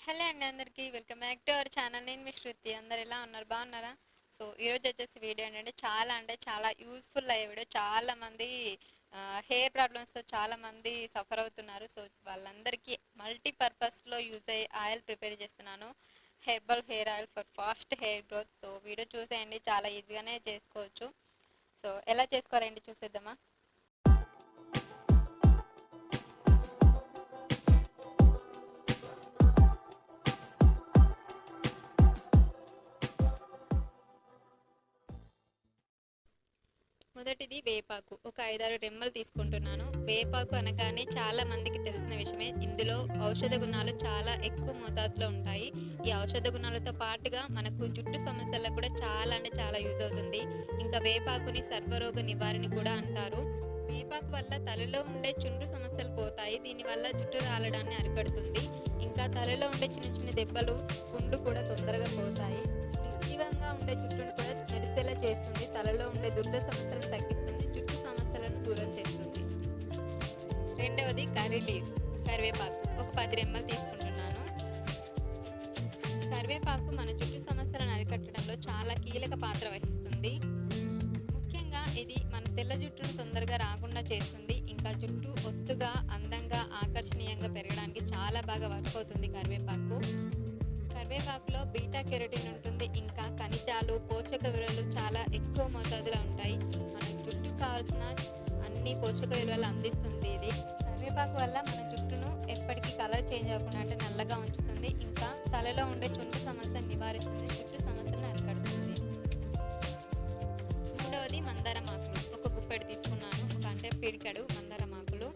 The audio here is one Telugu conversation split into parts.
హలో అండి అందరికీ welcome back to our channel. నేను మీ శృతి. అందరు ఎలా ఉన్నారు, బాగున్నారా? సో ఈరోజు వచ్చేసి వీడియో ఏంటంటే చాలా యూస్ఫుల్ అయ్యే వీడియో. చాలామంది హెయిర్ ప్రాబ్లమ్స్తో చాలామంది సఫర్ అవుతున్నారు. సో వాళ్ళందరికీ మల్టీపర్పస్లో యూజ్ అయ్యే ఆయిల్ ప్రిపేర్ చేస్తున్నాను. Herbal hair oil for fast hair growth. So video చూసేయండి, చాలా ఈజీగానే చేసుకోవచ్చు. సో ఎలా చేసుకోవాలండి చూసేద్దామా? మొదటిది వేపాకు. ఒక 5-6 రెమ్మలు తీసుకుంటున్నాను. వేపాకు అనగానే చాలా మందికి తెలిసిన విషయమే. ఇందులో ఔషధ గుణాలు చాలా ఎక్కువ మోతాదులో ఉంటాయి. ఈ ఔషధ గుణాలతో పాటుగా మనకు జుట్టు సమస్యలకు కూడా చాలా యూజ్ అవుతుంది. ఇంకా వేపాకుని సర్వరోగ నివారణ కూడా అంటారు. వేపాకు వల్ల తలలో ఉండే చుండ్రు సమస్యలు పోతాయి. దీనివల్ల జుట్టు రాలడాన్ని అరికడుతుంది. ఇంకా తలలో ఉండే చిన్న చిన్న దెబ్బలు, పుండ్లు కూడా తొందరగా పోతాయి. నిర్జీవంగా ఉండే జుట్టును కూడా మెరిసేలా చేస్తుంది. తలలో ఉండే దురద సమస్యలను తగ్గిస్తుంది. జుట్టు సమస్యలను దూరం చేస్తుంది. రెండవది కర్రీ లీవ్స్, కరివేపాకు. ఒక 10 రెమ్మలు తీసుకుంటున్నాను. కరివేపాకు మన జుట్టు సమస్యలను అరికట్టడంలో చాలా కీలక పాత్ర వహిస్తుంది. ముఖ్యంగా ఇది మన తెల్ల జుట్టును తొందరగా రాకుండా చేస్తుంది. ఇంకా జుట్టు ఒత్తుగా, అందంగా, ఆకర్షణీయంగా పెరగడానికి చాలా బాగా వర్క్ అవుతుంది కరివేపాకు. కరివేపాకులో బీటా కెరోటిన్ ఉంటుంది. ఇంకా ఖనిజాలు, పోషక విలువలు చాలా ఎక్కువ మోతాదులో ఉంటాయి. మన జుట్టుకు కావాల్సిన అన్ని పోషక విలువలు అందిస్తుంది ఇది. కరివేపాకు వల్ల మన జుట్టును ఎప్పటికీ కలర్ చేంజ్ అవ్వకుండా అంటే నల్లగా ఉంచుతుంది. ఇంకా తలలో ఉండే చుండ్రు సమస్యను నివారిస్తుంది. జుట్టు సమస్యలను అరికడుతుంది. మూడవది మందారం ఆకులు. ఒక గుప్పెడు తీసుకున్నాను. అంటే పిడికెడు మందారం ఆకులు.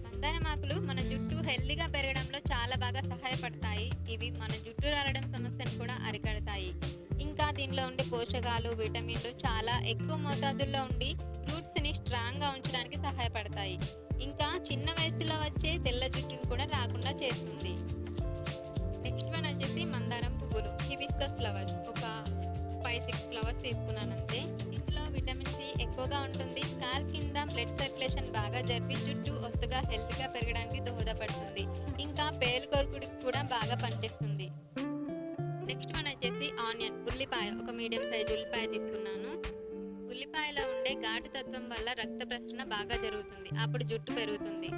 మందారం ఆకులు మన జుట్టు హెల్దీగా పెరగడంలో చాలా బాగా సహాయపడతాయి. ఇవి మన జుట్టు రాలడం సమస్యను కూడా అరికడతాయి. ఇంకా దీనిలో ఉండే పోషకాలు, విటమిన్లు చాలా ఎక్కువ మోతాదుల్లో ఉండి రూట్స్ని స్ట్రాంగ్గా ఉంచడానికి సహాయపడతాయి. ఇంకా చిన్న వయసులో వచ్చే తెల్ల జుట్టును కూడా రాకుండా చేస్తుంది. నెక్స్ట్ వన్ వచ్చేసి మందారం పువ్వులు, హిబిస్కస్ ఫ్లవర్స్. ఒక 5-6 ఫ్లవర్స్ తీసుకున్నాను అంతే. ఇందులో విటమిన్ సి ఎక్కువగా ఉంటుంది. స్కాల్ప్ కింద బ్లడ్ సర్క్యులేషన్ బాగా జరిపి జుట్టు ఒత్తుగా హెల్తీగా పెరగడానికి దోహదపడుతుంది. ఇంకా పేలు కొరుకుడికి కూడా బాగా పనిచేస్తుంది. నెక్స్ట్ వన్ వచ్చేసి ఆనియన్, ఉల్లిపాయ. ఒక మీడియం సైజ్ ఉల్లిపాయ తీసుకున్నాను. ఉల్లిపాయలో ఉండే ఘాటు తత్వం వల్ల రక్త ప్రసరణ బాగా జరుగుతుంది. అప్పుడు జుట్టు పెరుగుతుంది.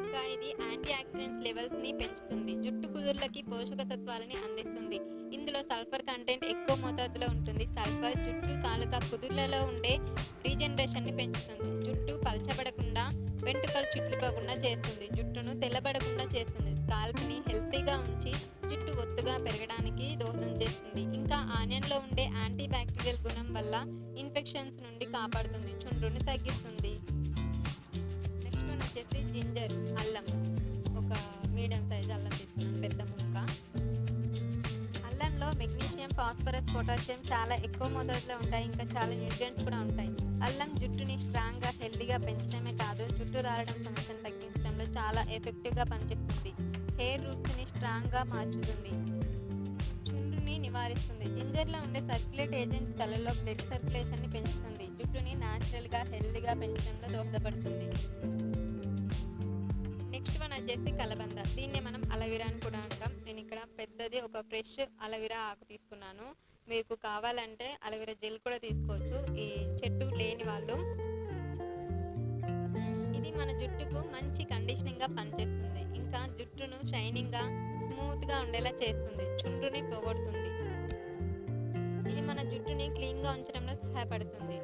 ఇంకా ఇది యాంటీ ఆక్సిడెంట్స్ లెవెల్స్ ని పెంచుతుంది. జుట్టు కుదుర్లకి పోషక తత్వాలని అందిస్తుంది. ఇందులో సల్ఫర్ కంటెంట్ ఎక్కువ మోతాదులో ఉంటుంది. సల్ఫర్ జుట్టు తాలూకా కుదుర్లలో ఉండే రీజనరేషన్ ని పెంచుతుంది. జుట్టు పల్చబడకుండా, వెంట్రుకలు చుట్లిపోకుండా చేస్తుంది. జుట్టును తెల్లబడకుండా చేస్తుంది. స్కాల్ప్ ని హెల్తీగా ఉంచి జుట్టు ఒత్తుగా పెరగడానికి దోహదం చేస్తుంది. ఇంకా ఆనియన్ లో ఉండే యాంటీ బ్యాక్టీరియల్ గుణం వల్ల ఇన్ఫెక్షన్స్ నుండి కాపాడుతుంది. చుండ్రుని తగ్గిస్తుంది. నెక్స్ట్ వన్ వచ్చేసి జింజర్, అల్లం. ఒక మీడియం సైజ్ అల్లం తీసుకున్నాను, పెద్ద ముక్క. అల్లంలో మెగ్నీషియం, ఫాస్ఫరస్, పొటాషియం చాలా ఎక్కువ మోతాదులో ఉంటాయి. ఇంకా చాలా న్యూట్రియంట్స్ కూడా ఉంటాయి. అల్లం జుట్టుని స్ట్రాంగ్గా, హెల్తీగా పెంచడమే కాదు, జుట్టు రాలడం సమస్యను తగ్గించడంలో చాలా ఎఫెక్టివ్గా పనిచేస్తుంది. హెయిర్ రూట్స్ని స్ట్రాంగ్గా మార్చుతుంది. చుండ్రుని నివారిస్తుంది. జింజర్లో ఉండే సర్క్యులేట్ ఏజెంట్ తలలో బ్లడ్ సర్క్యులేషన్ని పెంచుతుంది. జుట్టుని న్యాచురల్గా, హెల్తీగా పెంచడంలో దోహదపడుతుంది. నెక్స్ట్ వన్ వచ్చేసి కలబంద. దీన్నే మనం అలవీరా అని కూడా అంటాం. నేను ఇక్కడ పెద్దది ఒక ఫ్రెష్ అలవీరా ఆకు తీసుకున్నాను. మీకు కావాలంటే అలవీరా జెల్ కూడా తీసుకోవచ్చు, ఈ చెట్టు లేని వాళ్ళు. ఇది మన జుట్టుకు మంచి కండిషనింగ్గా పనిచేస్తుంది. ఇంకా జుట్టును షైనింగ్గా, స్మూత్గా ఉండేలా చేస్తుంది. చుండ్రుని పోగొడుతుంది. ఇది మన జుట్టుని క్లీన్గా ఉంచడంలో సహాయపడుతుంది.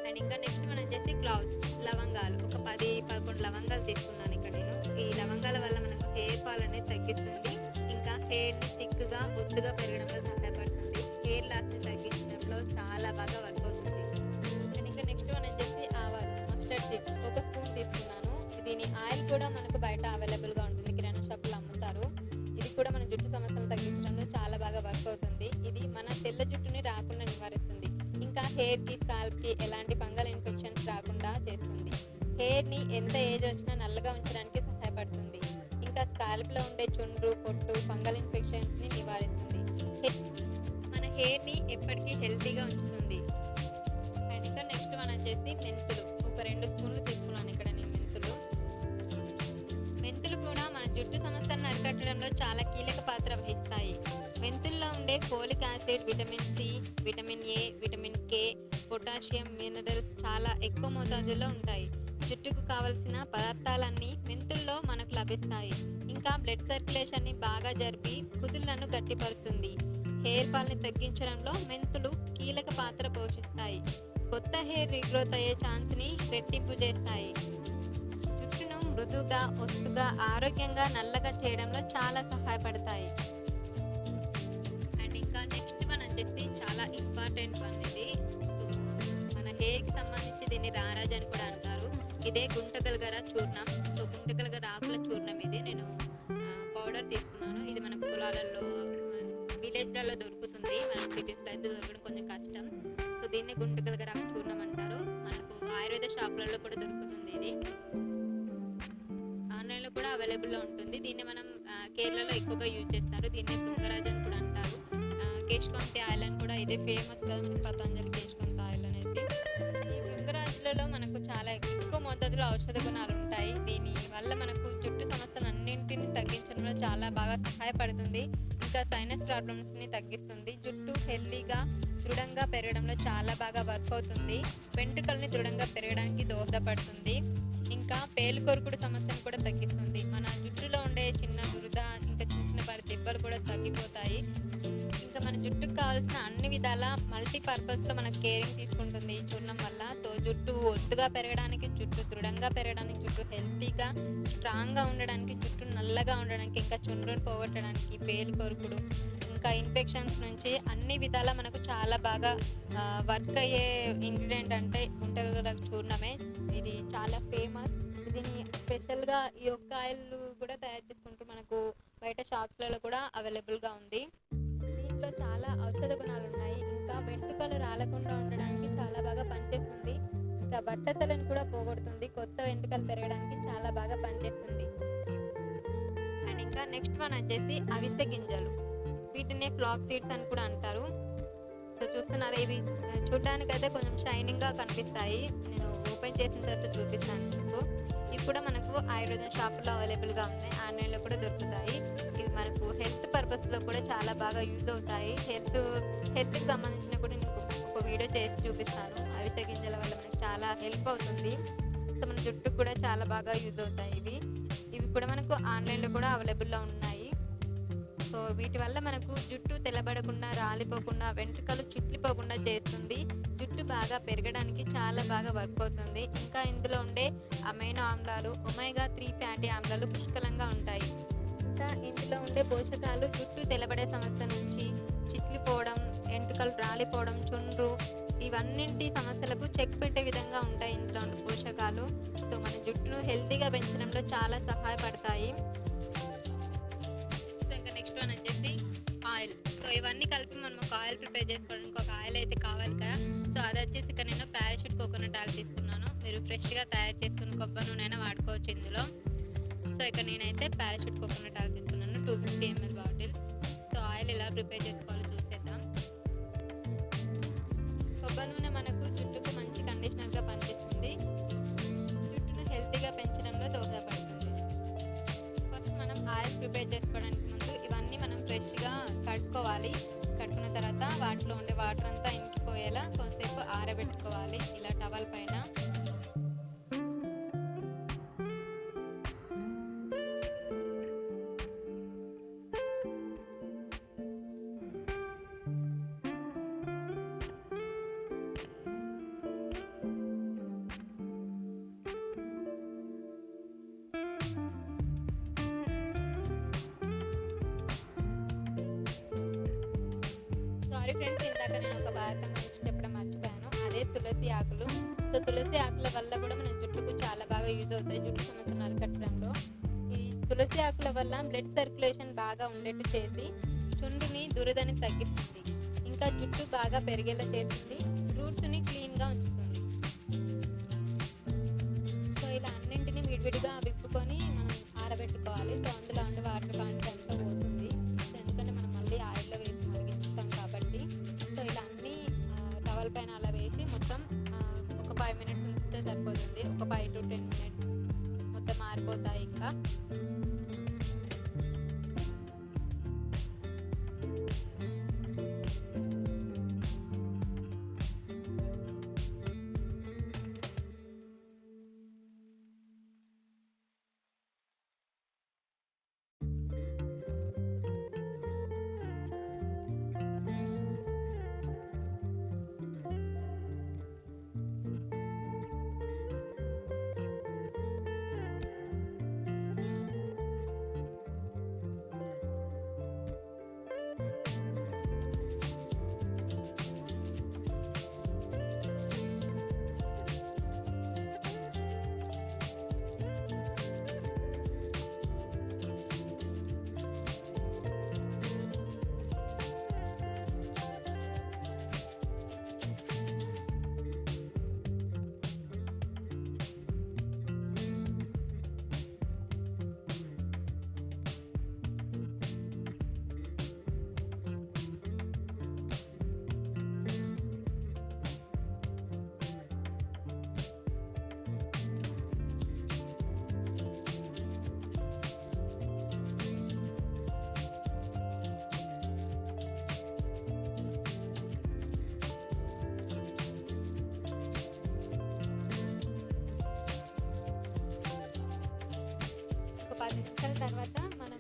అండ్ ఇంకా నెక్స్ట్ మనం వచ్చేసి క్లౌస్, లవంగాలు. ఒక 10-11 లవంగాలు తీసుకున్నాను ఇక్కడ నేను. ఈ లవంగాల వల్ల మనకు హెయిర్ ఫాల్ అనేది తగ్గిస్తుంది. ఇంకా హెయిర్ని థిక్గా, ఒత్తుగా పెరగడంలో సహాయపడుతుంది. హెయిర్ లాస్ని తగ్గించడంలో చాలా బాగా వర్క్ అవుతుంది. అండ్ ఇంకా నెక్స్ట్ వన్ వచ్చేసి ఆవాలు, మస్టర్డ్ సీడ్స్. ఒక స్పూన్ తీసుకున్నాను. దీని ఆయిల్ కూడా మనకు బయట అవైలబుల్గా ఉంటుంది, కిరాణా షాప్లో అమ్ముతారు. ఇది కూడా మన జుట్టు సమస్యలు తగ్గించడంలో చాలా బాగా వర్క్ అవుతుంది. ఇది మన తెల్ల జుట్టుని రాకుండా నివారిస్తుంది. ఇంకా హెయిర్కి, స్కాల్ప్కి ఎలాంటి ఫంగల్ ఇన్ఫెక్షన్స్ రాకుండా చేస్తుంది. హెయిర్ని ఎంత ఏజ్ వచ్చినా నల్లగా ఉంచడానికి సహాయపడుతుంది. ఇంకా స్కాల్ప్లో ఉండే చుండ్రు, పొట్టు, ఫంగల్ ఇన్ఫెక్షన్స్ని నివారిస్తుంది. మన హెయిర్ని ఎప్పటికీ హెల్తీగా ఉంచుతుంది. అండ్ ఇంకా నెక్స్ట్ వన్ వచ్చేసి మెంతులు. ఒక 2 స్పూన్లు తీసుకున్నాను ఇక్కడ నేను మెంతులు. మెంతులు కూడా మన జుట్టు పెంచడంలో చాలా కీలక పాత్ర వహిస్తాయి. మెంతుల్లో ఉండే folic acid, vitamin C, vitamin A, vitamin K, potassium, minerals చాలా ఎక్కువ మోతాదులో ఉంటాయి. జుట్టుకు కావలసిన పదార్థాలన్నీ మెంతుల్లో మనకు లభిస్తాయి. ఇంకా బ్లడ్ సర్క్యులేషన్ని బాగా జరిపి కుదుళ్లను గట్టిపరుస్తుంది. హెయిర్ ఫాల్ని తగ్గించడంలో మెంతులు కీలక పాత్ర పోషిస్తాయి. కొత్త హెయిర్ రీగ్రోత్ అయ్యే ఛాన్స్ని రెట్టింపు చేస్తాయి. జుట్టును మృదువుగా, ఒత్తుగా, ఆరోగ్యంగా, నల్లగా చేయడంలో చాలా సహాయపడతాయి. అండ్ ఇంకా నెక్స్ట్ వన్ వచ్చేసి చాలా ఇంపార్టెంట్ వన్ ఇది. సో మన హెయిర్కి సంబంధించి దీన్ని రారాజ్ అని కూడా అంటారు. ఇదే గుంటగలగర చూర్ణం. సో గుంటగలగర ఆకుల చూర్ణం ఇది. నేను పౌడర్ తీసుకున్నాను. ఇది మనకు పొలాలలో, విలేజ్లలో దొరుకుతుంది. మనకు సిటీస్లో అయితే దొరకడం కొంచెం కష్టం. సో దీన్ని గుంటగలగర ఆకు చూర్ణం అంటారు. మనకు ఆయుర్వేద షాపులలో కూడా దొరుకుతుంది. ఇది ఆన్లైన్లో కూడా అవైలబుల్లో ఉంటుంది. దీన్ని మనం కేరళలో ఎక్కువగా యూజ్ చేస్తారు. దీన్ని భృంగరాజ్ అని కూడా అంటారు. కేశకాంతి ఆయిల్ అని కూడా ఇదే ఫేమస్ కదా మనకి, పతంజలి కేశకాంతి ఆయిల్ అనేసి. ఈ భృంగరాజులలో మనకు చాలా ఎక్కువ మోతాదులో ఔషధ గుణాలు ఉంటాయి. దీని వల్ల మనకు జుట్టు సమస్యలన్నింటిని తగ్గించడంలో చాలా బాగా సహాయపడుతుంది. ఇంకా సైనస్ ప్రాబ్లమ్స్ని తగ్గిస్తుంది. జుట్టు హెల్తీగా, దృఢంగా పెరగడంలో చాలా బాగా వర్క్ అవుతుంది. వెంట్రుకల్ని దృఢంగా పెరగడానికి దోహదపడుతుంది. ఇంకా పేలు కొరుకుడు సమస్యను కూడా తగ్గిస్తుంది. మన జుట్టులో ఉండే చిన్న దురద, ఇంకా చిన్న చిన్నపాటి దెబ్బలు కూడా తగ్గిపోతాయి. ఇంకా మన జుట్టుకు కావాల్సిన అన్ని విధాల మల్టీపర్పస్లో మనకు కేరింగ్ తీసుకుంటుంది ఈ చూర్ణం వల్ల. సో జుట్టు ఒత్తుగా పెరగడానికి, జుట్టు దృఢంగా పెరగడానికి, జుట్టు హెల్తీగా, స్ట్రాంగ్గా ఉండడానికి, జుట్టు నల్లగా ఉండడానికి, ఇంకా చుండ్రుని పోగొట్టడానికి, పేలు కొరుకుడు, ఇంకా ఇన్ఫెక్షన్స్ నుంచి అన్ని విధాల మనకు చాలా బాగా వర్క్ అయ్యే ఇంగ్రీడియంట్ అంటే గుంటగలగర చూర్ణమే. ఇది చాలా ఫేమస్. దీన్ని స్పెషల్గా ఈ ఒక్క ఆయిల్ కూడా తయారు చేసుకుంటూ మనకు బయట షాప్స్లలో కూడా అవైలబుల్గా ఉంది. దీంట్లో చాలా ఔషధ గుణాలు ఉన్నాయి. ఇంకా వెంట్రుకలు రాలకుండా ఉండడానికి చాలా బాగా పనిచేస్తుంది. ఇంకా బట్టతలను కూడా పోగొడుతుంది. కొత్త వెంట్రుకలు పెరగడానికి చాలా బాగా పనిచేస్తుంది. అండ్ ఇంకా నెక్స్ట్ వన్ వచ్చేసి అవిసె గింజలు. వీటిని ఫ్లాక్ సీడ్స్ అని కూడా అంటారు. సో చూస్తున్నారు, ఇవి చూడడానికి అయితే కొంచెం షైనింగ్గా కనిపిస్తాయి. నేను ఓపెన్ చేసిన తర్వాత చూపిస్తాను మీకు. ఇవి కూడా మనకు ఆయుర్వేద షాపుల్లో అవైలబుల్గా ఉన్నాయి. ఆన్లైన్లో కూడా దొరుకుతాయి. ఇవి మనకు హెల్త్ పర్పస్లో కూడా చాలా బాగా యూజ్ అవుతాయి. హెల్త్కి సంబంధించిన కూడా నేను ఒక వీడియో చేసి చూపిస్తాను. అవిసె గింజల వల్ల మనకు చాలా హెల్ప్ అవుతుంది. సో మన జుట్టుకు కూడా చాలా బాగా యూజ్ అవుతాయి ఇవి కూడా మనకు ఆన్లైన్లో కూడా అవైలబుల్లో ఉన్నాయి. సో వీటి వల్ల మనకు జుట్టు తెల్లబడకుండా, రాలిపోకుండా, వెంట్రుకలు చుట్లిపోకుండా చేస్తుంది. జుట్టు బాగా పెరగడానికి చాలా బాగా వర్క్ అవుతుంది. ఇంకా ఇందులో ఉండే అమైనో ఆమ్లాలు, ఒమేగా 3 ఫ్యాటీ ఆమ్లాలు పుష్కలంగా ఉంటాయి. ఇంకా ఇందులో ఉండే పోషకాలు జుట్టు తెల్లబడే సమస్య నుంచి, చిట్లిపోవడం, వెంట్రుకలు రాలిపోవడం, చుండ్రు, ఇవన్నింటి సమస్యలకు చెక్ పెట్టే విధంగా ఉంటాయి ఇందులో ఉండే పోషకాలు. సో మన జుట్టును హెల్తీగా పెంచడంలో చాలా సహాయపడతాయి. ఆయిల్. సో ఇవన్నీ కలిపి మనం ఒక ఆయిల్ ప్రిపేర్ చేసుకోవడానికి ఒక ఆయిల్ అయితే కావాలి కదా. సో అది వచ్చేసి ఇక్కడ నేను పారాషూట్ కోకోనట్ ఆయిల్ తీసుకున్నాను. మీరు ఫ్రెష్గా తయారు చేసుకున్న కొబ్బరి నూనె అయినా వాడుకోవచ్చు ఇందులో. సో ఇక్కడ నేనైతే పారాషూట్ కోకోనట్ ఆయిల్ తీసుకున్నాను, 250 ml బాటిల్. సో ఆయిల్ ఎలా ప్రిపేర్ చేసుకోవాలో చూసేద్దాం. కొబ్బరి నూనె మనకు జుట్టుకు మంచి కండిషనర్గా పనిచేస్తుంది. జుట్టును హెల్తీగా పెంచడంలో దోహదపడుతుంది. ఫస్ట్ మనం ఆయిల్ ప్రిపేర్ చేసుకోవడానికి ముందు ఇవన్నీ మనం ఫ్రెష్గా కట్టుకోవాలి. కట్టుకున్న తర్వాత వాటిలో ఉండే వాటర్ అంతా ఇంకిపోయేలా కొంతసేపు ఆరబెట్టుకోవాలి ఇలా టవల్ పైన. సారీ ఫ్రెండ్స్, ఇందాక నేను ఒక పదార్థం గురించి చెప్పడం మర్చిపోయాను. అదే తులసి ఆకులు. సో తులసి ఆకుల వల్ల కూడా మన జుట్టుకు చాలా బాగా యూజ్ అవుతాయి జుట్టు సమస్యను అరికట్టడంలో. ఈ తులసి ఆకుల వల్ల బ్లడ్ సర్క్యులేషన్ బాగా ఉండేట్టు చేసి చుండుని, దురదని తగ్గిస్తుంది. ఇంకా జుట్టు బాగా పెరిగేలా చేస్తుంది. రూట్స్ని క్లీన్గా ఉంచుతుంది. సో ఇలా అన్నింటినీ విడివిడిగా విప్పుకొని మనం ఆరబెట్టుకోవాలి. సో అందులో ఉండే వాటర్ కాంటెంట్ అంతా పోతుంది. సో ఎందుకంటే మనం మళ్ళీ ఆయిల్లో వేసి మరిగిస్తాం కాబట్టి. సో ఇలా అన్నీ టవల్ పైన అలా వేసి మొత్తం ఒక 5 minutes ఉంచితే సరిపోతుంది. ఒక 5 to 10 minutes మొత్తం ఆరిపోతాయి. ఇంకా 10 నిమిషాల తర్వాత మనం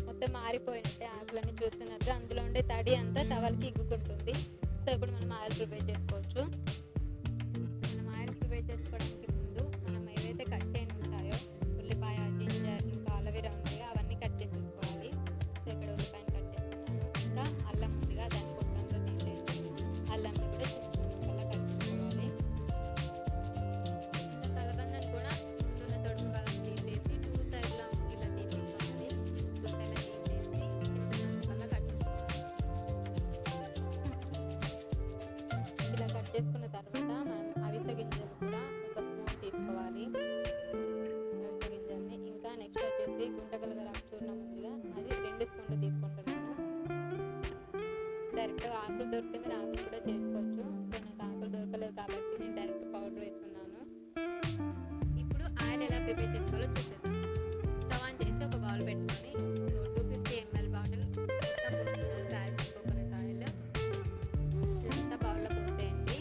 మొత్తం ఆరిపోయినట్టే ఆకులన్నీ చూస్తున్నట్టుగా అందులో ఉండే తడి అంతా టవల్కి ఇగ్గుకుంటుంది. సో ఇప్పుడు మనం ఆయిల్ ప్రిపేర్ చేసుకోవచ్చు. మనం ఆయిల్ ప్రిపేర్ చేసుకోవడానికి ముందు మనం ఏవైతే కట్ చేయని ఉంటాయో ఉల్లిపాయ, జింజర్, ఇంకా అలోవెరా ఉంటాయో అవన్నీ కట్ చేసేసుకోవాలి. సో ఇక్కడ ఉల్లిపాయను కట్ చేసుకున్నాను. ఇంకా అల్లం ముందుగా దాని పొట్టంతా తీసేసి అల్లంని కూడా చిన్న చిన్న ముక్కల్లా కట్ చేసుకోవాలి. ఇంకా కలబందను కూడా ముందున్న తొడుము భాగం తీసేసి టూ సైడ్లో ఇలా తీసేసుకోవాలి. టూ సైడ్లో తీసేసి చిన్న చిన్న ముక్కల్లా కట్ చేసుకోవాలి. ఇలా కట్ చేసుకున్న తర్వాత మనం అవిసె గింజలు కూడా ఒక స్పూన్ తీసుకోవాలి. అవిసె గింజల్ని ఇంకా నెక్స్ట్ వచ్చేసి గుంటగలగరాకు చూర్ణం ముందుగా అది 2 స్పూన్లు తీసుకుంటున్నాను. డైరెక్ట్గా ఆకులు దొరికితే మీరు ఆకులు కూడా చేసుకోవచ్చు. సో నాకు ఆకులు దొరకలేవు కాబట్టి నేను డైరెక్ట్ పౌడర్ వేస్తున్నాను. ఇప్పుడు ఆయిల్ ఎలా ప్రిపేర్ చేసుకోవాలో చూసేద్దాం. స్టవ్ ఆన్ చేసి ఒక బౌల్ పెట్టుకొని 250 ml బాటిల్ మొత్తం పోస్తున్నాను. ప్యారిస్ కోకోనట్ ఆయిల్ ఇదంతా బౌల్లో పోసేయండి.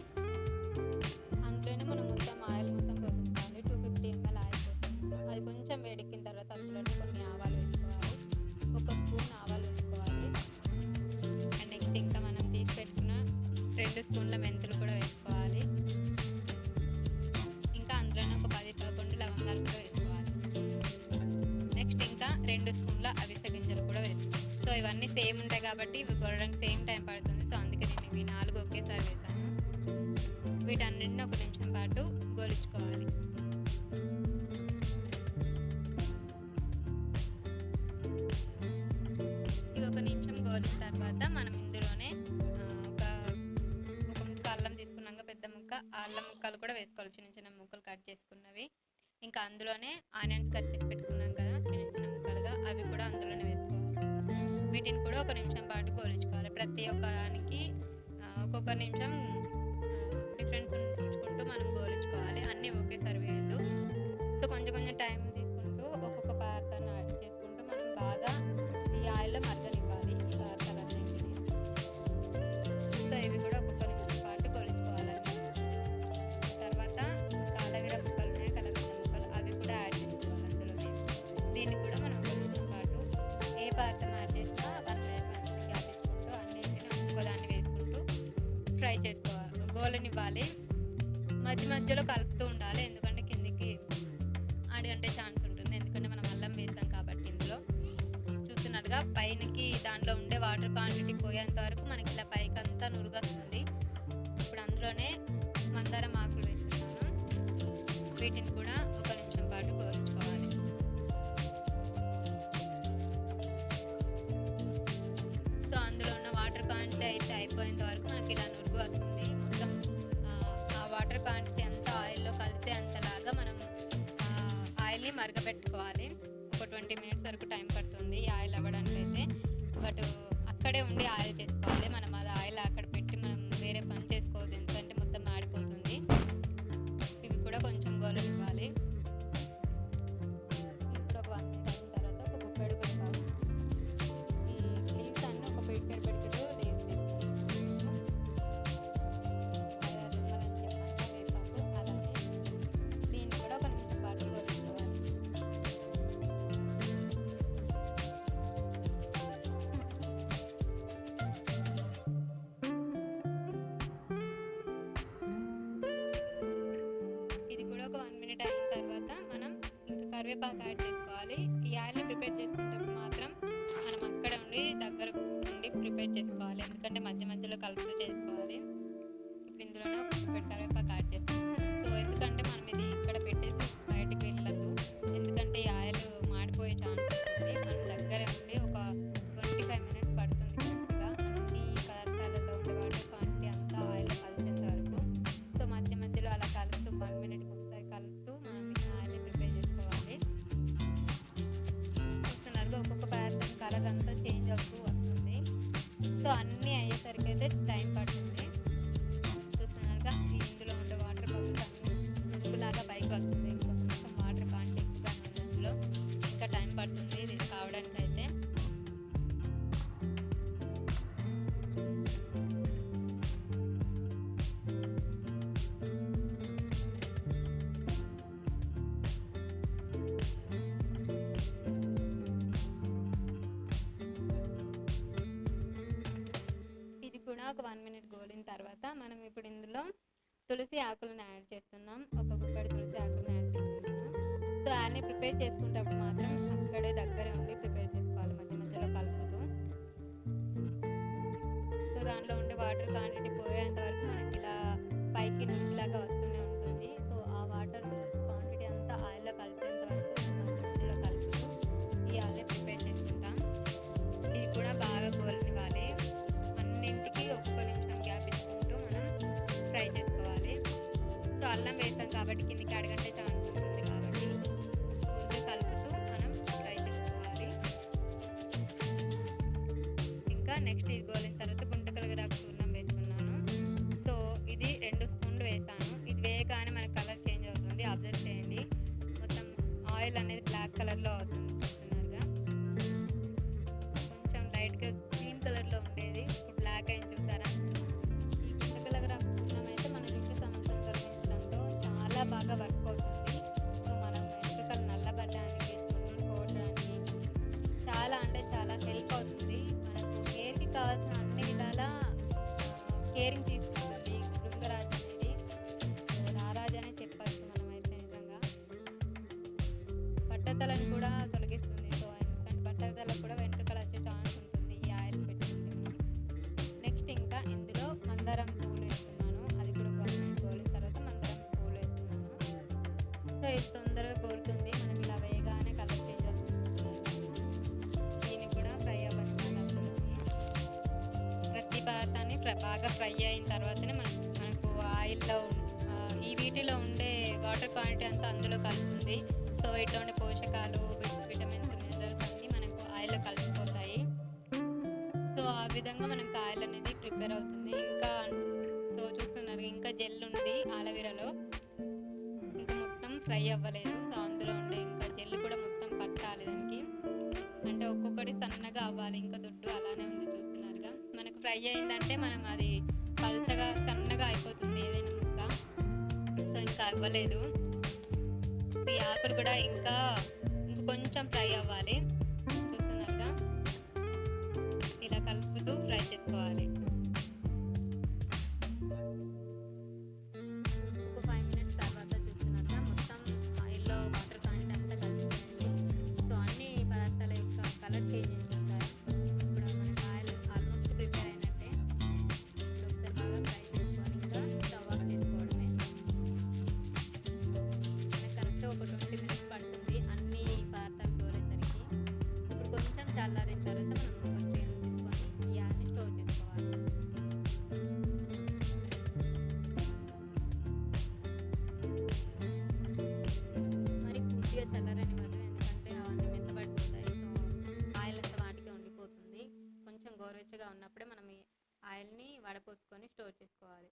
అందులోనే మనం మొత్తం ఆయిల్ మొత్తం పోసేసుకోవాలి. 250 ml ఆయిల్ పోసేస్తున్నాను. అది కొంచెం వేడెక్కిన తర్వాత అందులోనే కొన్ని ఆవాలు వేసుకోవాలి. ఒక స్పూన్ ఆవాలు వేసుకోవాలి. అండ్ నెక్స్ట్ ఇంకా మనం తీసి పెట్టుకున్న 2 స్పూన్ల మెంతులు కూడా వేసుకోవాలి. ఇంకా అందులోనే ఒక 10-11 లవంగాలు కూడా వేసుకోవాలి. నెక్స్ట్ ఇంకా 2 స్పూన్ల అవిసె గింజలు కూడా వేసుకోవాలి. సో ఇవన్నీ సేమ్ ఉంటాయి కాబట్టి ఇవి గొరడానికి సేమ్ టైం పడుతుంది. సో అందుకే నేను ఇవి 4 ఒకేసారి వేసాను. వీటన్నింటిని ఒక నిమిషం పాటు గోలించుకోవాలి. ఇవి ఒక నిమిషం గోలిన తర్వాత మనం ఇందులోనే ఒక ముక్క అల్లం తీసుకున్నాక పెద్ద ముక్క అల్లం ముక్కలు కూడా వేసుకోవాలి. చిన్న చిన్న ముక్కలు కట్ చేసుకున్నవి. ఇంకా అందులోనే ఆనియన్స్ కట్ చేసి పెట్టుకున్నాం కదా చిన్న చిన్న ముక్కలుగా అవి కూడా అందులోనే వేసుకోవాలి. వీటిని కూడా ఒక నిమిషం పాటు గోలించుకోవాలి. ప్రతి ఒక్క దానికి ఒక్కొక్క నిమిషం డిఫరెన్స్ ఉంచుకుంటూ మనం గోలించుకోవాలి. అన్నీ ఒకేసారి వేయద్దు. సో కొంచెం కొంచెం టైం తీసుకుంటూ ఒక్కొక్క పదార్థాన్ని యాడ్ చేసుకుంటూ మనం బాగా ఈ ఆయిల్లో మరగనివ్వాలి ఈ పదార్థాలన్నింటినీ. సో ఇవి కూడా ఒక్కొక్క నిమిషం పాటు గోలించుకోవాలండి. తర్వాత అలోవెరా ముక్కలు ఉన్నాయి, కలబంద ముక్కలు అవి కూడా యాడ్ చేసుకోవాలి అందులోనే. దీన్ని కూడా మనం ఒక నిమిషం పాటు ఏ పదార్థం యాడ్ చేసినా 1 minute గ్యాప్ ఇచ్చుకుంటూ అన్నింటినీ ఒక్కొక్కదాన్ని వేసుకుంటూ ఫ్రై చేసుకోవాలి, గోలనివ్వాలి. మధ్య మధ్యలో కలుపుతూ ఉండాలి. ఎందుకంటే కిందికి అడుగంటే ఛాన్స్ ఉంటుంది. ఎందుకంటే మనం అల్లం వేస్తాం కాబట్టి ఇందులో చూస్తున్నట్టుగా పైనకి దాంట్లో ఉండే వాటర్ క్వాంటిటీ పోయేంత వరకు మనకి ఇలా పైకి అంతా నురుగొస్తుంది. ఇప్పుడు అందులోనే మందారం ఆకులు వేస్తున్నాను. వీటిని కూడా ఒక నిమిషం పాటు గోల్చుకోవాలి. సో అందులో ఉన్న వాటర్ క్వాంటిటీ అయితే అయిపోయేంత వరకు మనకి ఇలా నురుగు వస్తుంది. మొత్తం ఆ వాటర్ క్వాంటిటీ అంతా ఆయిల్లో కలిసే అంతలాగా మనం ఆయిల్ని మరగబెట్టుకోవాలి. ఒక 20 minutes వరకు టైం పడుతుంది ఈ ఆయిల్ అవ్వడానికి అయితే. బట్ అక్కడే ఉండి ఆయిల్ చేసుకోవాలి. మనం అది ఆయిల్ అక్కడ పెట్టి మనం వేరే పని చేసుకోవద్దు. ఎందుకంటే మొత్తం మాడిపోతుంది. ఇవి కూడా కొంచెం గోలనివ్వాలి. ఇప్పుడు ఒక 1 minute అయిన తర్వాత ఒక గుప్పెడు వేపాకు, ఈ లీవ్స్ అన్నీ ఒక పిడికెడు లీవ్స్ తీసుకుంటున్నాను. 5-6 రెమ్మలని చెప్పాను వేపాకు. అలానే దీన్ని కూడా ఒక నిమిషం పాటు గోలించుకోవాలి. ఇది కూడా ఒక 1 minute అయిన తర్వాత మనం ఇంకా కరివేపాకు యాడ్ చేసుకోవాలి. ఈ ఆయిల్ని ప్రిపేర్ చేసుకునేటప్పుడు మాత్రం మనం అక్కడ ఉండి దగ్గర ఉండి ప్రిపేర్ చేసుకోవాలి. ఎందుకంటే మధ్య మధ్యలో కలుపుతూ చేసుకోవాలి. ఇప్పుడు ఇందులోనే ఒక గుప్పెడు కరివేపాకు యాడ్ చేస్తాం. సో ఎందుకంటే మనం ఇది ఇక్కడ పెట్టేసి బయటికి వెళ్ళదు. ఎందుకంటే ఈ ఆయిల్ మాడిపోయే ఛాన్స్ ఉంటుంది. మనం దగ్గర ఉండి ఒక 25 minutes పడుతుంది కరెక్ట్గా అన్ని పదార్థాలలో ఉండే వాటర్ క్వాంటిటీ అంతా ఆయిల్లో కలిసేంత వరకు. సో మధ్య మధ్యలో అలా కలుపుతూ 1 minute ఒకసారి కలుపుతూ మనం ఈ ఆయిల్ని ప్రిపేర్ చేసుకోవాలి. చూస్తున్నారుగా ఒక్కొక్క పదార్థం కలర్ అంతా చేంజ్ అవుతూ వస్తుంది. సో అన్నీ అయ్యేసరికి అయితే టైం పడుతుంది. చూస్తున్నారుగా ఇందులో ఉండే వాటర్ బబుల్స్ అన్నీ ఉప్పులాగా పైకి వస్తుంది. ఇంకా కొంచెం వాటర్ క్వాంటిటీ ఎక్కువగానే ఉంది అందులో. ఇంకా టైం పడుతుంది ఇది కావడానికి అయితే. ఒక 1 మినిట్ గోలిన తర్వాత మనం ఇప్పుడు ఇందులో తులసి ఆకులను యాడ్ చేస్తున్నాం. ఒక గుప్పెడు తులసి ఆకులను యాడ్ చేసుకుంటున్నాం. సో అన్నీ ప్రిపేర్ చేసుకునేటప్పుడు మాత్రం అక్కడే దగ్గరే ఉండి ప్రిపేర్ చేసుకోవాలి, మధ్య మధ్యలో కలుపుతూ. సో దాంట్లో ఉండే వాటర్ క్వాంటిటీ పోయేంత వరకు మనకి ఇలా పైకి నురుగులాగా వస్తూనే ఉంటుంది. సో ఆ వాటర్ క్వాంటిటీ అంతా ఆయిల్లో కలిసేంత వరకు మధ్య మధ్యలో కలుపుతూ ఈ ఆయిల్ని ప్రిపేర్ చేసుకుంటాం. ఇది కూడా బాగా గోలనివ్వాలి. అన్నింటికి ఒక్కొక్క నిమిషం గ్యాప్ ఇచ్చుకుంటూ మనం ఫ్రై చేసుకోవాలి. సో అల్లం వేస్తాం కాబట్టి కిందికి అడగంటే ఛాన్స్ ఉంటుంది కాబట్టి ఊరికే కలుపుతూ మనం ఫ్రై చేసుకోవాలి. ఇంకా నెక్స్ట్ ఇది గోలిన తర్వాత గుంటకలగరాకు చూర్ణం వేసుకున్నాను. సో ఇది 2 స్పూన్లు వేసాను. ఇది వేయగానే మనకు కలర్ చేంజ్ అవుతుంది, అబ్జర్వ్ చేయండి. మొత్తం ఆయిల్ అనేది బ్లాక్ కలర్లో అవుతుంది, చూస్తున్నారుగా. కొంచెం లైట్గా గ్రీన్ కలర్లో ఉండేది, ఇప్పుడు బ్లాక్ అయింది, చూసారా. ఈ గుంటకలగరాకు చూర్ణం అయితే మన జుట్టు సమస్యను తొలగించడంలో చాలా బాగా వర్క్ అవుతుంది. సో మనం వెంట్రుకలు నల్లబడడానికి, చుండ్రులు పోవడానికి చాలా అంటే చాలా హెల్ప్ అవుతుంది. మనకు హెయిర్కి కావాల్సిన అన్ని విధాల కేరింగ్ తీసుకుంటుంది భృంగరాజ్ అనేది. రారాజ్ అనే చెప్పచ్చు మనమైతే నిజంగా. బట్టతలను కూడా తొలగిస్తుంది. సో ఎందుకంటే బట్టతలకు కూడా వెంట్రుకలు వచ్చే ఛాన్స్ ఉంటుంది ఈ ఆయిల్ పెట్టుకుంటే మనం. నెక్స్ట్ ఇంకా ఇందులో మందారం పువ్వులు వేస్తున్నాను. అది కూడా 1 మినిట్ గోలిన తర్వాత మందారం పువ్వులు వేస్తున్నాను. సో ఇది తొందరగా గోలుతుంది, మనకి ఇలా వేయగానే కలర్ చేంజ్ అవుతుంది. దీన్ని కూడా ఫ్రై అవ్వనివ్వాలి అందులోని. ప్రతి పదార్థాన్ని బాగా ఫ్రై అయిన తర్వాతనే మనకు ఆయిల్లో ఈ వీటిలో ఉండే వాటర్ క్వాంటిటీ అంతా అందులో కలుస్తుంది. సో వీటిలో ఉండే పోషకాలు, విటమిన్స్, మినరల్స్ అన్నీ మనకు ఆయిల్లో కలిసిపోతాయి. సో ఆ విధంగా మనకు ఆయిల్ అనేది ప్రిపేర్ అవుతుంది. ఇంకా సో చూస్తున్నారు, ఇంకా జెల్ ఉంది ఆలవీరాలో, ఇంకా మొత్తం ఫ్రై అవ్వలేదు. సో అందులో ఉండే ఇంకా జెల్ కూడా మొత్తం పట్టాలి దానికి. అంటే ఒక్కొక్కటి సన్నగా అవ్వాలి, ఇంకా దొడ్డు అలానే ఉంది, చూస్తున్నారుగా. మనకు ఫ్రై అయిందంటే మనం అది పలుచగా సన్నగా అయిపోతుంది ఏదైనా ముక్క. సో ఇంకా అవ్వలేదు. ఈ ఆకులు కూడా ఇంకా కొంచెం ఫ్రై అవ్వాలి, చూస్తున్నారుగా. ఇలా కలుపుతూ ఫ్రై చేసుకోవాలి. ఒక 5 మినిట్స్ తర్వాత చూస్తున్నారుగా మొత్తం ఆయిల్లో వాటర్ కంటెంట్ అంతా కలిసిపోయింది. సో అన్ని పదార్థాల యొక్క కలర్ చేంజ్ అవుతుంటాయి. ఇప్పుడు మనకి ఆయిల్ ఆల్మోస్ట్ ప్రిపేర్ అయినట్టే. ఇప్పుడు ఒకసారి బాగా ఫ్రై చేసుకొని ఇంకా స్టవ్ ఆఫ్ చేసుకోవడమే. మనకి కరెక్ట్ ఒక 20 మినిట్స్ పడుతుంది అన్ని పదార్థాలు గోలేసరికి. ఇప్పుడు కొంచెం చల్లారిన తర్వాత మనం ఒక ట్రేలో తీసుకొని ఈ ఆయిల్ని స్టోర్ చేసుకోవాలి. మరి పూర్తిగా చల్లారనివ్వదు, ఎందుకంటే అవన్నీ మెత్తబడిపోతాయి. సో ఆయిల్ అంతా వాటికే ఉండిపోతుంది. కొంచెం గోరువెచ్చగా ఉన్నప్పుడే మనం ఈ ఆయిల్ని వడపోసుకొని స్టోర్ చేసుకోవాలి.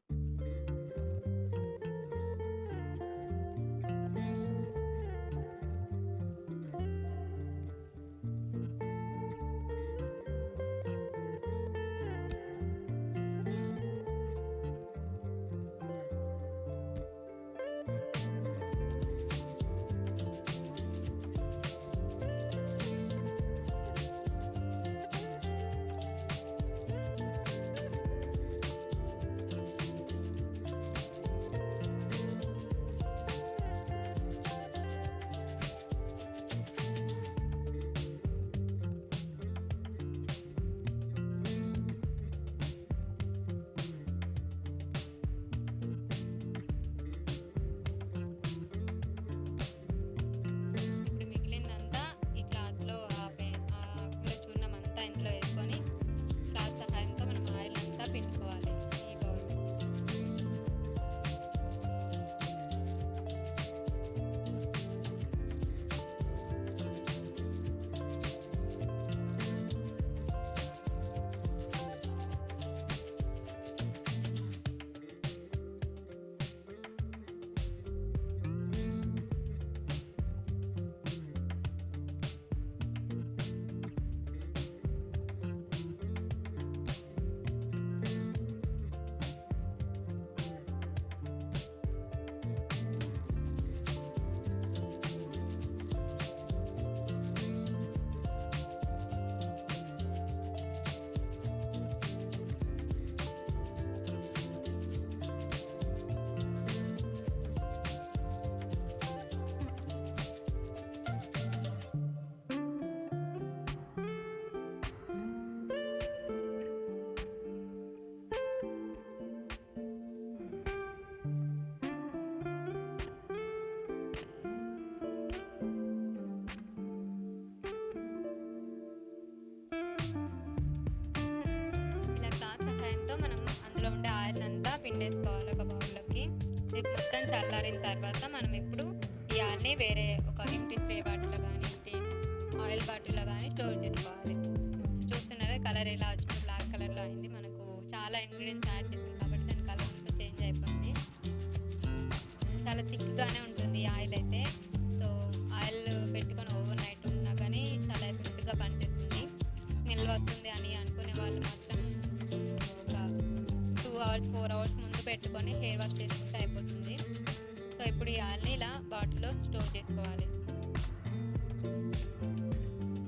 కొంచెం చల్లారిన తర్వాత మనం ఇప్పుడు ఈ ఆయిల్ని వేరే ఒక ఇంటి స్ప్రే బాటిల్లో కానీ ఇంటి ఆయిల్ బాటిల్లో కానీ స్టోర్ చేసుకోవాలి. చూస్తున్నారా కలర్ ఎలా వచ్చింది, బ్లాక్ కలర్లో అయింది. మనకు చాలా ఇంగ్రీడియంట్స్ యాడ్ చేసాం కాబట్టి దాని కలర్ అంతా చేంజ్ అయిపోయింది. చాలా థిక్గానే ఉంటుంది ఈ ఆయిల్ అయితే. సో ఆయిల్ పెట్టుకొని ఓవర్ నైట్ ఉన్నా కానీ చాలా ఎఫెక్టివ్గా పనిచేస్తుంది. స్మెల్ వస్తుంది అని అనుకునే వాళ్ళు మాత్రం ఒక 2 hours 4 hours ముందు పెట్టుకొని హెయిర్ వాష్ చేసుకుంటే అయిపోతుంది. సో ఇప్పుడు ఈ ఆయిల్ని ఇలా బాటిల్లో స్టోర్ చేసుకోవాలి.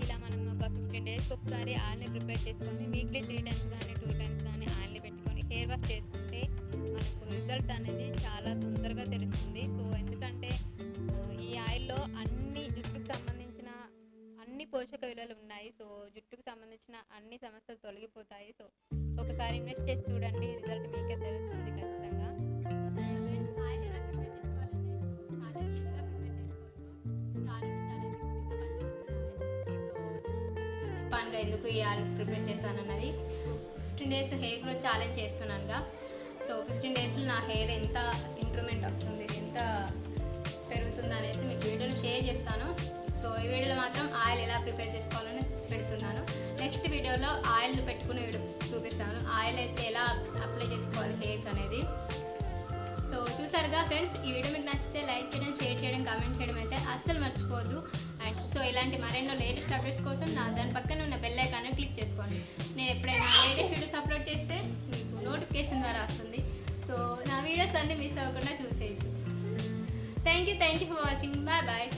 ఇలా మనం ఒక 15 days ఒకసారి ఆయిల్ని ప్రిపేర్ చేసుకొని వీక్లీ 3 times కానీ 2 times కానీ ఆయిల్ని పెట్టుకొని హెయిర్ వాష్ చేసుకుంటే మనకు రిజల్ట్ అనేది చాలా తొందరగా తెలుస్తుంది. సో ఎందుకంటే ఈ ఆయిల్లో జుట్టుకు సంబంధించిన అన్ని పోషక విలువలు ఉన్నాయి. సో జుట్టుకు సంబంధించిన అన్ని సమస్యలు తొలగిపోతాయి. సో ఒకసారి ఇన్వెస్ట్ చేసి చూడండి, రిజల్ట్ మీకే తెలుస్తుంది ఖచ్చితంగా. ఆయిల్ ఎలా ప్రిపేర్ చేసుకోవాలంటే చాలా ఈజీగా ప్రిపేర్ చేసుకోవచ్చు. చాలా ఎఫెక్టివ్గా పనిచేస్తుంది. సో చెప్పానుగా ఎందుకు ఈ ఆయిల్ ప్రిపేర్ చేస్తానన్నది. 15 days హెయిర్ గ్రోత్ ఛాలెంజ్ చేస్తున్నానుగా. సో 15 daysలో నా హెయిర్ ఎంత ఇంప్రూవ్మెంట్ వస్తుంది, ఎంత పెరుగుతుంది అనేసి మీకు వీడియోలో షేర్ చేస్తాను. సో ఈ వీడియోలో మాత్రం ఆయిల్ ఎలా ప్రిపేర్ చేసుకోవాలని పెడుతున్నాను. నెక్స్ట్ వీడియోలో ఆయిల్ పెట్టుకుని చూపిస్తాను, ఆయిల్ అయితే ఎలా అప్లై చేసుకోవాలి హెయిర్కి అనేది. సో చూసారుగా ఫ్రెండ్స్, ఈ వీడియో మీకు నచ్చితే లైక్ చేయడం, షేర్ చేయడం, కామెంట్ చేయడం అయితే అస్సలు మర్చిపోవద్దు. అండ్ సో ఇలాంటి మరెన్నో లేటెస్ట్ అప్డేట్స్ కోసం దాని పక్కన ఉన్న బెల్ ఐకాన్ని క్లిక్ చేసుకోండి. నేను ఎప్పుడైనా లేటెస్ట్ వీడియోస్ అప్లోడ్ చేస్తే మీకు నోటిఫికేషన్ ద్వారా వస్తుంది. సో నా వీడియోస్ అన్నీ మిస్ అవ్వకుండా చూసేయచ్చు. Thank you for watching. Bye bye.